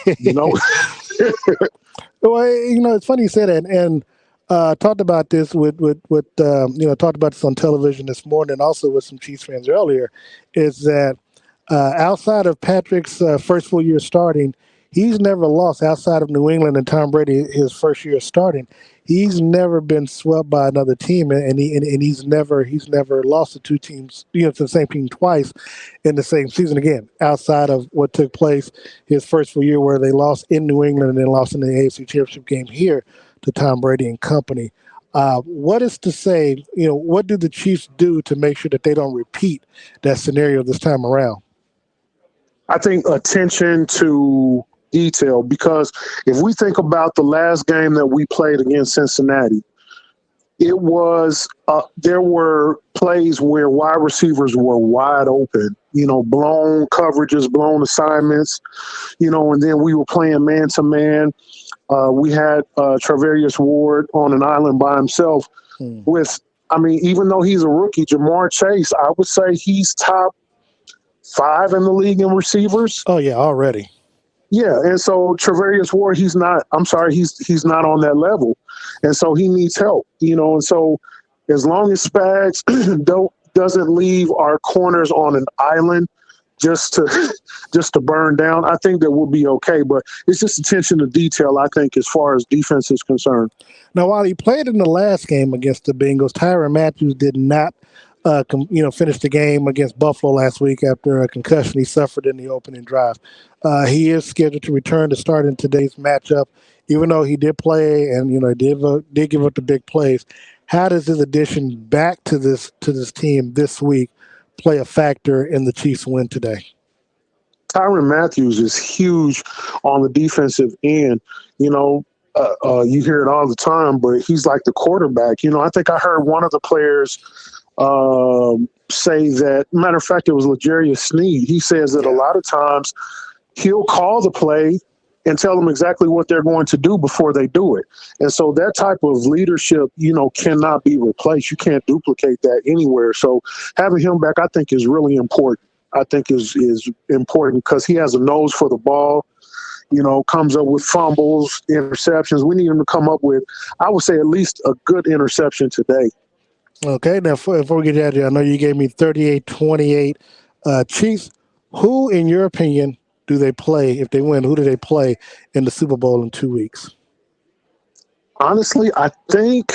Well, it's funny you say that, and. Talked about this talked about this on television this morning, also with some Chiefs fans earlier, is that outside of Patrick's first full year starting, he's never lost outside of New England and Tom Brady his first year starting. He's never been swept by another team, and he's never lost to two teams, to the same team twice in the same season. Again, outside of what took place his first full year, where they lost in New England and then lost in the AFC Championship game here to Tom Brady and company. What is to say, what do the Chiefs do to make sure that they don't repeat that scenario this time around? I think attention to detail, because if we think about the last game that we played against Cincinnati, it was there were plays where wide receivers were wide open, blown coverages, blown assignments, and then we were playing man-to-man. We had Travarius Ward on an island by himself even though he's a rookie, Ja'Marr Chase, I would say he's top 5 in the league in receivers. Oh, yeah, already. Yeah, and so Travarius Ward, he's not on that level. And so he needs help, and so as long as Spags doesn't leave our corners on an island just to burn down, I think that we'll be okay. But it's just attention to detail, I think, as far as defense is concerned. Now, while he played in the last game against the Bengals, Tyrann Mathieu did not finished the game against Buffalo last week after a concussion he suffered in the opening drive. He is scheduled to return to start in today's matchup, even though he did play and did give up the big plays. How does his addition back to this team this week play a factor in the Chiefs' win today? Tyrann Mathieu is huge on the defensive end. You hear it all the time, but he's like the quarterback. I think I heard one of the players say that, matter of fact, it was L'Jarius Sneed. He says that a lot of times he'll call the play and tell them exactly what they're going to do before they do it. And so that type of leadership, cannot be replaced. You can't duplicate that anywhere. So having him back, I think, is really important. I think is important because he has a nose for the ball, comes up with fumbles, interceptions. We need him to come up with, I would say, at least a good interception today. Okay, now before we get out of here, I know you gave me 38-28 Chiefs. Who, in your opinion, do they play if they win? Who do they play in the Super Bowl in 2 weeks? Honestly, I think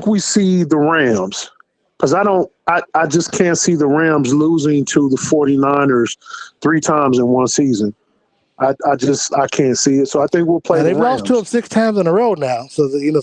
we see the Rams because I just can't see the Rams losing to the 49ers 3 times in one season. I can't see it. So I think we'll play. Now, they've lost to them 6 times in a row now. So it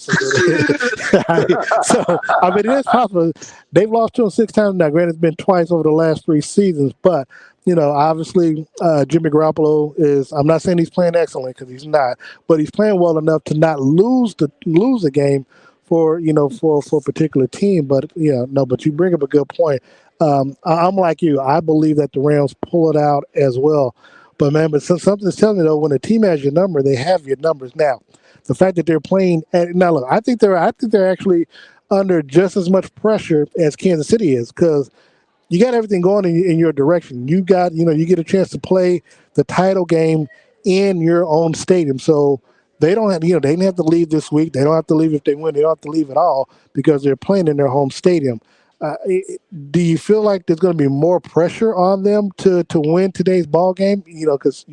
is possible. They've lost to them 6 times now. Granted, it's been twice over the last 3 seasons, but obviously Jimmy Garoppolo is. I'm not saying he's playing excellent because he's not, but he's playing well enough to not lose the game for a particular team. But but you bring up a good point. I'm like you. I believe that the Rams pull it out as well. But something's telling me though, when a team has your number, they have your numbers now. The fact that they're playing now, look, I think they're actually under just as much pressure as Kansas City is because you got everything going in your direction. You got you get a chance to play the title game in your own stadium. So they don't have they didn't have to leave this week. They don't have to leave if they win. They don't have to leave at all because they're playing in their home stadium. Do you feel like there's going to be more pressure on them to win today's ball game? Because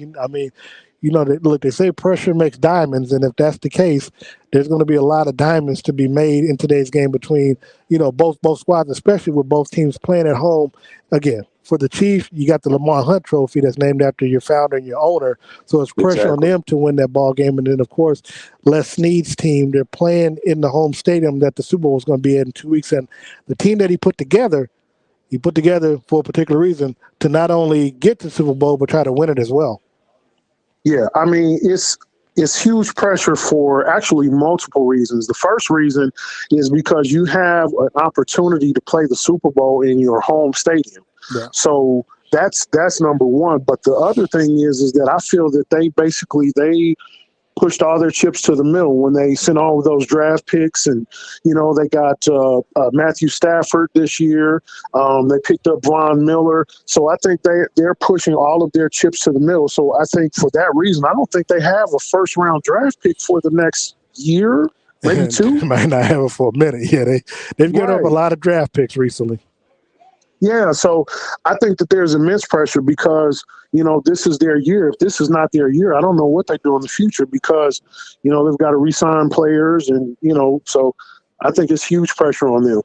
they say pressure makes diamonds, and if that's the case, there's going to be a lot of diamonds to be made in today's game between both squads, especially with both teams playing at home. Again, for the Chiefs, you got the Lamar Hunt Trophy that's named after your founder and your owner, so it's pressure on them to win that ball game. And then, of course, Les Snead's team, they're playing in the home stadium that the Super Bowl is going to be in 2 weeks, and the team that he put together for a particular reason to not only get to the Super Bowl but try to win it as well. Yeah, I mean, it's huge pressure for actually multiple reasons. The first reason is because you have an opportunity to play the Super Bowl in your home stadium. Yeah. So that's number one. But the other thing is that I feel that they pushed all their chips to the middle when they sent all of those draft picks. And, they got Matthew Stafford this year. They picked up Von Miller. So I think they're pushing all of their chips to the middle. So I think for that reason, I don't think they have a first-round draft pick for the next year, maybe 2. Might not have it for a minute. Yeah, they've given up a lot of draft picks recently. Yeah, so I think that there's immense pressure because, this is their year. If this is not their year, I don't know what they do in the future because, they've got to re-sign players and, so I think it's huge pressure on them.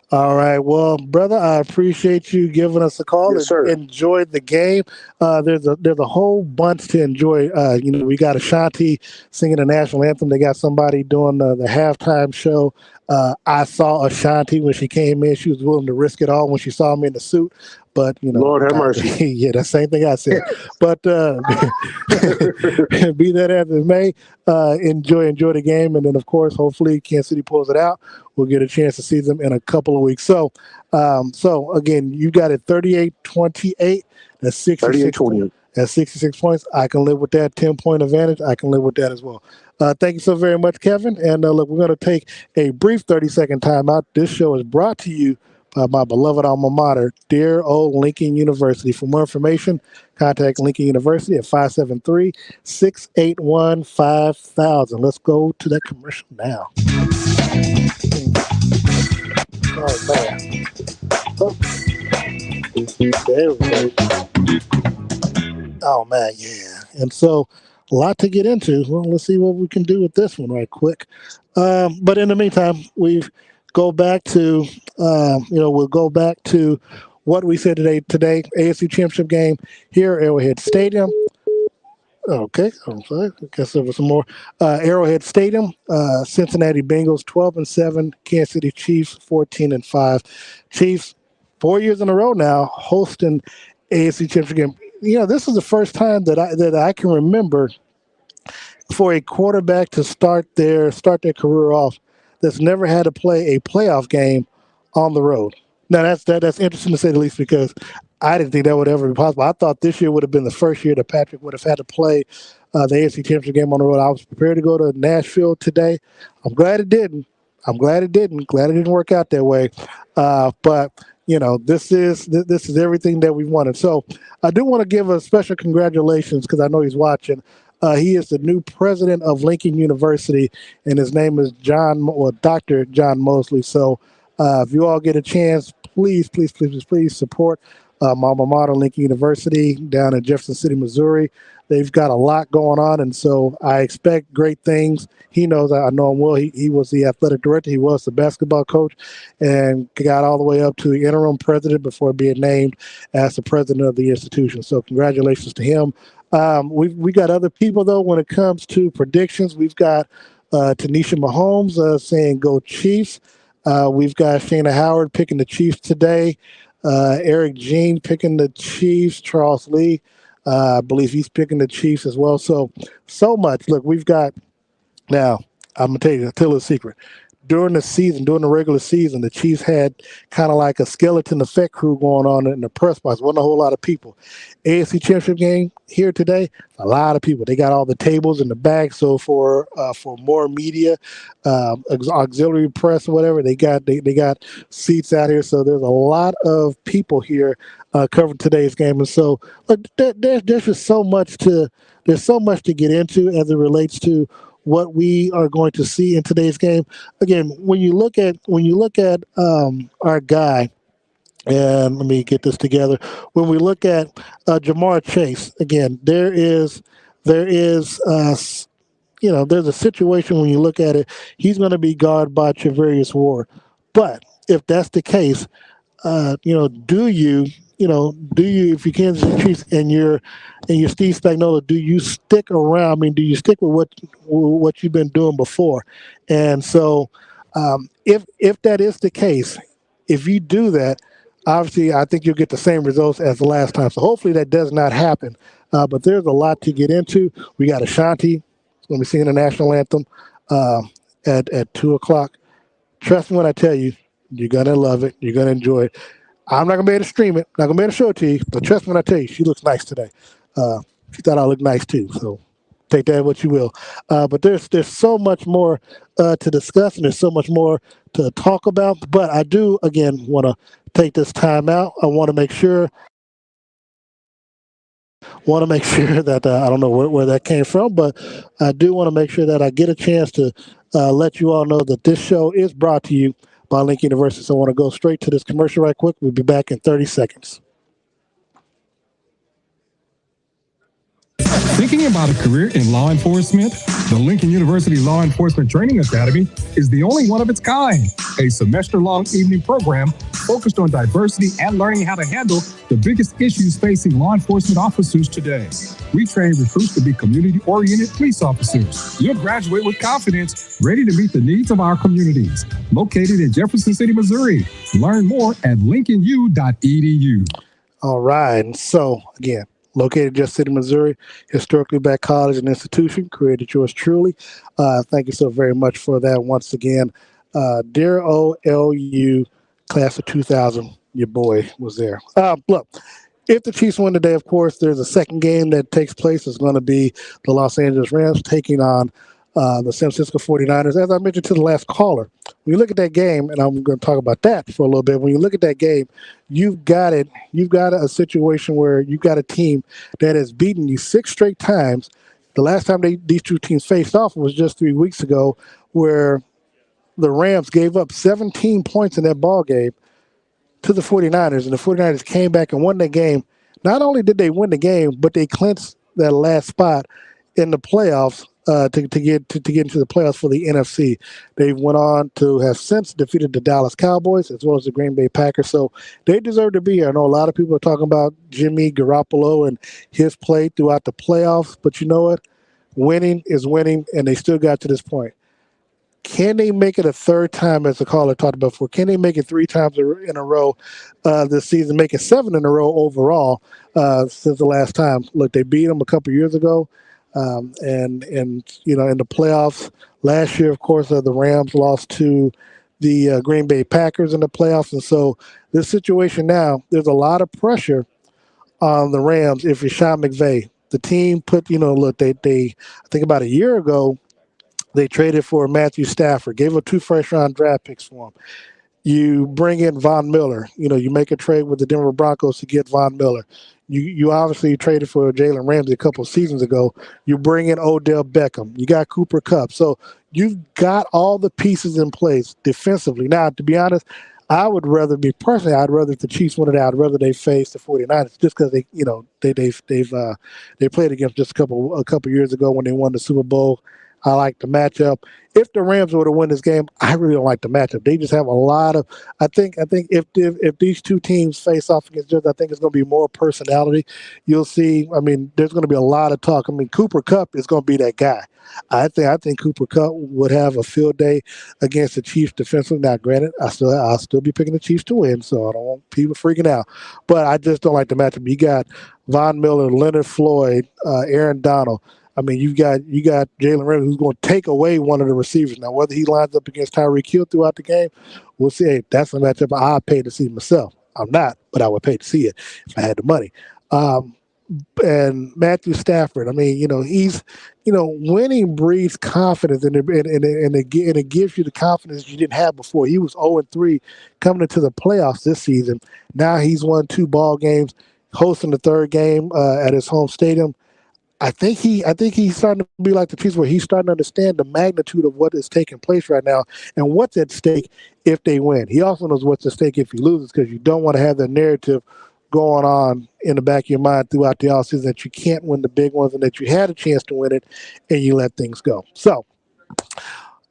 All right. Well, brother, I appreciate you giving us a call. Yes, sir. Enjoyed the game. There's a whole bunch to enjoy. We got Ashanti singing the national anthem. They got somebody doing the halftime show. I saw Ashanti when she came in. She was willing to risk it all when she saw me in the suit. But, Lord have mercy. Yeah, that's the same thing I said. But be that as it may, enjoy the game. And then, of course, hopefully Kansas City pulls it out. We'll get a chance to see them in a couple of weeks. So again, you got it 38-28. That's 66. That's 66 points. I can live with that. 10-point advantage. I can live with that as well. Thank you so very much, Kevin. And look, we're going to take a brief 30-second timeout. This show is brought to you by my beloved alma mater, dear old Lincoln University. For more information, contact Lincoln University at 573-681-5000. Let's go to that commercial now. Oh, man. There we go. Oh, man, yeah. And so a lot to get into. Well, let's see what we can do with this one right quick. But in the meantime, we've go back to, we'll go back to what we said today. AFC Championship game here at Arrowhead Stadium. Okay, I'm sorry. I guess there was some more. Arrowhead Stadium, Cincinnati Bengals 12-7, Kansas City Chiefs 14-5. Chiefs 4 years in a row now hosting AFC Championship game. This is the first time that I can remember for a quarterback to start their career off that's never had to play a playoff game on the road. Now that's interesting to say the least, because I didn't think that would ever be possible. I thought this year would have been the first year that Patrick would have had to play the AFC Championship game on the road. I was prepared to go to Nashville today. I'm glad it didn't. Glad it didn't work out that way. But this is everything that we wanted. So I do want to give a special congratulations, because I know he's watching. He is the new president of Lincoln University, and his name is Dr. John Mosley. So if you all get a chance, please support my alma mater, Lincoln University, down in Jefferson City, Missouri. They've got a lot going on, and so I expect great things. He knows, I know him well. He was the athletic director. He was the basketball coach, and got all the way up to the interim president before being named as the president of the institution. So congratulations to him. We got other people, though, when it comes to predictions. We've got Tanisha Mahomes saying go Chiefs. We've got Shayna Howard picking the Chiefs today. Eric Jean picking the Chiefs. Charles Lee, I believe he's picking the Chiefs as well. So much. Look, we've got now. I'm gonna tell you a secret. During the regular season, the Chiefs had kind of like a skeleton effect crew going on in the press box. Wasn't a whole lot of people. AFC Championship game here today, a lot of people. They got all the tables in the back. So for more media, auxiliary press or whatever, they got seats out here. So there's a lot of people here covering today's game. And so there's just so much to get into as it relates to what we are going to see in today's game. Again, when you look at our guy, and let me get this together. When we look at Ja'Marr Chase, again, there's a situation when you look at it. He's going to be guarded by Travarius Ward. But if that's the case, do you, if you Kansas City Chiefs and you're Steve Spagnuolo, do you stick around? I mean, do you stick with what you've been doing before? And so, if that is the case, if you do that, obviously, I think you'll get the same results as the last time. So hopefully that does not happen. But there's a lot to get into. We got Ashanti going to be singing the national anthem at 2:00. Trust me when I tell you, you're going to love it. You're going to enjoy it. I'm not going to be able to stream it. Not going to be able to show it to you. But trust me when I tell you, she looks nice today. She thought I looked nice too. So take that what you will. But there's so much more to discuss, and there's so much more to talk about. But I do, again, want to take this time out. I want to make sure that I don't know where that came from, but I do want to make sure that I get a chance to let you all know that this show is brought to you by Lincoln University. So I want to go straight to this commercial right quick. We'll be back in 30 seconds. Thinking about a career in law enforcement? The Lincoln University Law Enforcement Training Academy is the only one of its kind, a semester-long evening program focused on diversity and learning how to handle the biggest issues facing law enforcement officers today. We train recruits to be community-oriented police officers. You'll graduate with confidence, ready to meet the needs of our communities. Located in Jefferson City, Missouri. Learn more at lincolnu.edu. All right. And so, again, located in Jefferson City, Missouri, historically black college and institution, created yours truly. Thank you so very much for that once again. Dear OLU, class of 2000, your boy was there. Look, if the Chiefs win today, of course, there's a second game that takes place. It's going to be the Los Angeles Rams taking on the San Francisco 49ers. As I mentioned to the last caller, when you look at that game, and I'm going to talk about that for a little bit, when you look at that game, you've got a situation where you've got a team that has beaten you 6 straight times. The last time these two teams faced off was just 3 weeks ago, where the Rams gave up 17 points in that ball game to the 49ers, and the 49ers came back and won that game. Not only did they win the game, but they clinched that last spot in the playoffs to get into the playoffs for the NFC. They went on to have since defeated the Dallas Cowboys as well as the Green Bay Packers. So they deserve to be here. I know a lot of people are talking about Jimmy Garoppolo and his play throughout the playoffs, but you know what? Winning is winning, and they still got to this point. Can they make it a third time, as the caller talked about before? Can they make it 3 times in a row this season, make it 7 in a row overall since the last time? Look, they beat them a couple years ago. And you know, in the playoffs last year, of course, the Rams lost to the Green Bay Packers in the playoffs. And so this situation now, there's a lot of pressure on the Rams if you're Sean McVay. The team put, you know, look, they I think about a year ago, they traded for Matthew Stafford, gave up 2 first-round draft picks for him. You bring in Von Miller. You know, you make a trade with the Denver Broncos to get Von Miller. You obviously traded for Jalen Ramsey a couple of seasons ago. You bring in Odell Beckham. You got Cooper Kupp. So you've got all the pieces in place defensively. Now, to be honest, I'd rather if the Chiefs win it out, I'd rather they face the 49ers just because they played against just a couple years ago when they won the Super Bowl. I like the matchup. If the Rams were to win this game, I really don't like the matchup. They just have a lot of. I think if these two teams face off against each other, I think it's going to be more personality. You'll see. I mean, there's going to be a lot of talk. I mean, Cooper Kupp is going to be that guy. I think Cooper Kupp would have a field day against the Chiefs defensively. Now, granted, I'll still be picking the Chiefs to win, so I don't want people freaking out. But I just don't like the matchup. You got Von Miller, Leonard Floyd, Aaron Donald. I mean, you got Jalen Ramsey who's going to take away one of the receivers. Now, whether he lines up against Tyreek Hill throughout the game, we'll see. Hey, that's a matchup I'd pay to see myself. I'm not, but I would pay to see it if I had the money. And Matthew Stafford, I mean, you know, he's, you know, winning breeds confidence, and it gives you the confidence you didn't have before. He was 0-3 coming into the playoffs this season. Now he's won 2 ball games, hosting the 3rd game at his home stadium. I think he's starting to be like the Chiefs, where he's starting to understand the magnitude of what is taking place right now and what's at stake if they win. He also knows what's at stake if he loses, because you don't want to have that narrative going on in the back of your mind throughout the offseason that you can't win the big ones and that you had a chance to win it and you let things go. So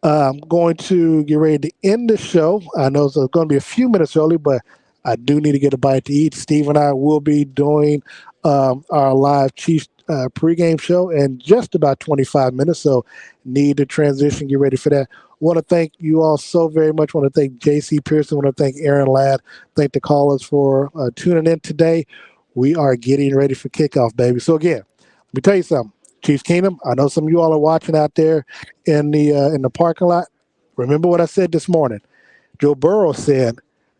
I'm going to get ready to end the show. I know it's going to be a few minutes early, but I do need to get a bite to eat. Steve and I will be doing our live Chiefs pregame show in just about 25 minutes, so need to transition, get ready for that. Want to thank you all so very much. Want to thank J.C. Pearson. Want to thank Aaron Ladd. Thank the callers for tuning in today. We are getting ready for kickoff, baby. So again, let me tell you something. Chiefs Kingdom, I know some of you all are watching out there in the parking lot. Remember what I said this morning. Joe Burrow said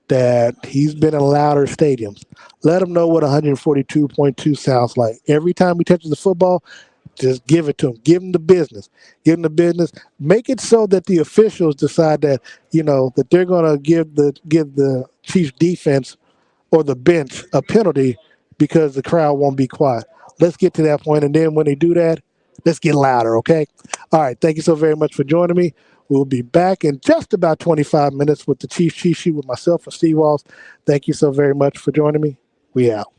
that he's been in louder stadiums. Let him know what 142.2 sounds like. Every time he touches the football, just give it to him. Give him the business. Give him the business. Make it so that the officials decide that, you know, that they're going to give the Chiefs defense or the bench a penalty because the crowd won't be quiet. Let's get to that point, and then when they do that, let's get louder, okay? All right, thank you so very much for joining me. We'll be back in just about 25 minutes with the Chiefs Cheat Sheet with myself and Steve Walls. Thank you so very much for joining me. We out.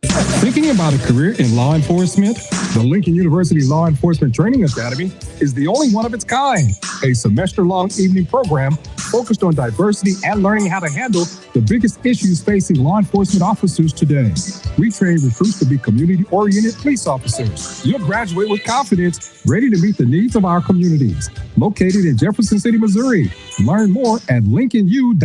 Thinking about a career in law enforcement? The Lincoln University Law Enforcement Training Academy is the only one of its kind, a semester-long evening program focused on diversity and learning how to handle the biggest issues facing law enforcement officers today. We train recruits to be community-oriented police officers. You'll graduate with confidence, ready to meet the needs of our communities. Located in Jefferson City, Missouri. Learn more at lincolnu.edu.